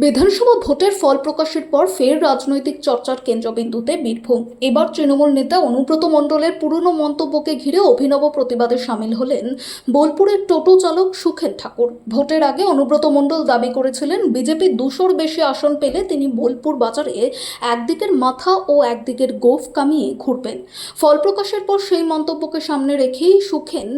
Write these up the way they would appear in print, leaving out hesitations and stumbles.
বিধানসভা ভোটের ফল প্রকাশের পর ফের রাজনৈতিক চর্চার কেন্দ্রবিন্দুতে বীরভূম। এবার তৃণমূল নেতা অনুব্রত মণ্ডলের পুরনো মন্তব্যকে ঘিরে অভিনব প্রতিবাদে সামিল হলেন বোলপুরের টোটো চালক সুখেন ঠাকুর। ভোটের আগে অনুব্রত মণ্ডল দাবি করেছিলেন বিজেপি 200-র বেশি আসন পেলে তিনি বোলপুর বাজারে একদিকের মাথা ও একদিকের গোঁফ কামিয়ে ঘুরবেন। ফল প্রকাশের পর সেই মন্তব্যকে সামনে রেখেই সুখেন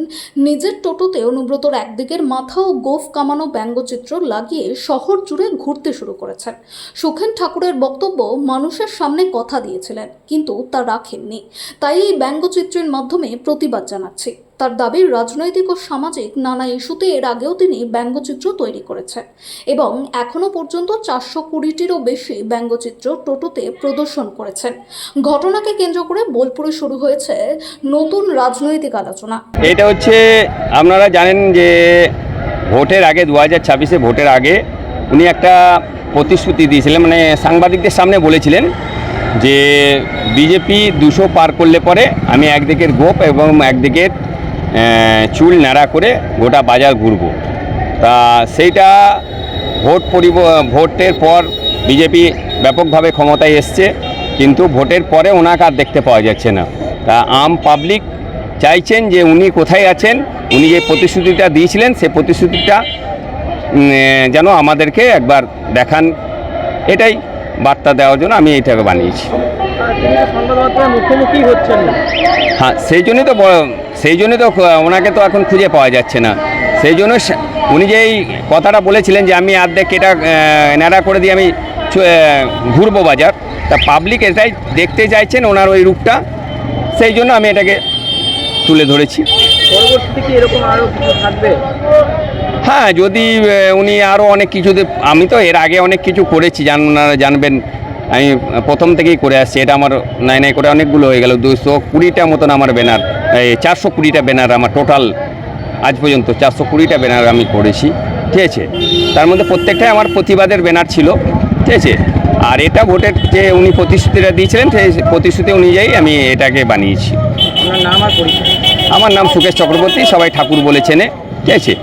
নিজের টোটোতে অনুব্রতর একদিকের মাথা ও গোঁফ কামানো ব্যঙ্গচিত্র লাগিয়ে শহর জুড়ে ঘুরতে শুরু করেছেন। সুখেন ঠাকুরের বক্তব্য, মানুষের সামনে কথা দিয়েছিলেন কিন্তু তা রাখেননি, তাই এই ব্যঙ্গচিত্রের মাধ্যমে প্রতিবাদ জানাচ্ছি। তার দাবি, রাজনৈতিক ও সামাজিক নানা ইস্যুতে এর আগেও তিনি ব্যঙ্গচিত্র তৈরি করেছেন এবং এখনো পর্যন্ত 420টিরও বেশি ব্যঙ্গচিত্র টোটোতে প্রদর্শন করেছেন। ঘটনাকে কেন্দ্র করে বোলপুরে শুরু হয়েছে নতুন রাজনৈতিক আলোচনা। এটা হচ্ছে, আপনারা জানেন যে ভোটের আগে 2026-এ ভোটের আগে উনি একটা প্রতিশ্রুতি দিয়েছিলেন, মানে সাংবাদিকদের সামনে বলেছিলেন যে বিজেপি 200 পার করলে পরে আমি একদিকের গোপ এবং একদিকের চুল ন্যাড়া করে গোটা বাজার ঘুরব। তা সেইটা ভোটের পর বিজেপি ব্যাপকভাবে ক্ষমতায় এসছে, কিন্তু ভোটের পরে ওনাকে আর দেখতে পাওয়া যাচ্ছে না। তা আম পাবলিক চাইছেন যে উনি কোথায় আছেন, উনি যে প্রতিশ্রুতিটা দিয়েছিলেন সে প্রতিশ্রুতিটা যেন আমাদেরকে একবার দেখান, এটাই বার্তা দেওয়ার জন্য আমি এইটাকে বানিয়েছি। মুখোমুখি হচ্ছেন না, হ্যাঁ, সেই জন্যই তো ওনাকে তো এখন খুঁজে পাওয়া যাচ্ছে না। সেই জন্য উনি যে এই কথাটা বলেছিলেন যে আমি অর্ধেক এটা ন্যাড়া করে দিয়ে আমি ঘুরবো বাজার, তা পাবলিক এটাই দেখতে চাইছেন ওনার ওই রূপটা, সেই জন্য আমি এটাকে তুলে ধরেছি। পরবর্তীতে কি এরকম আরও কিছু থাকবে? হ্যাঁ, যদি উনি আরও অনেক কিছু, আমি তো এর আগে অনেক কিছু করেছি, আপনারা জানবেন আমি প্রথম থেকেই করে আসছি। এটা আমার নাই করে অনেকগুলো হয়ে গেল, 220টা মতন আমার ব্যানার, 420টা ব্যানার আমার টোটাল আজ পর্যন্ত 420টা ব্যানার আমি করেছি, ঠিক আছে। তার মধ্যে প্রত্যেকটাই আমার প্রতিবাদের ব্যানার ছিল, ঠিক আছে। আর এটা ভোটের যে উনি প্রতিশ্রুতিটা দিয়েছিলেন সেই প্রতিশ্রুতি অনুযায়ী আমি এটাকে বানিয়েছি। আপনার নাম আর পরিচয়? আমার নাম সুকেশ চক্রবর্তী, সবাই ঠাকুর বলে চেনে, ঠিক আছে।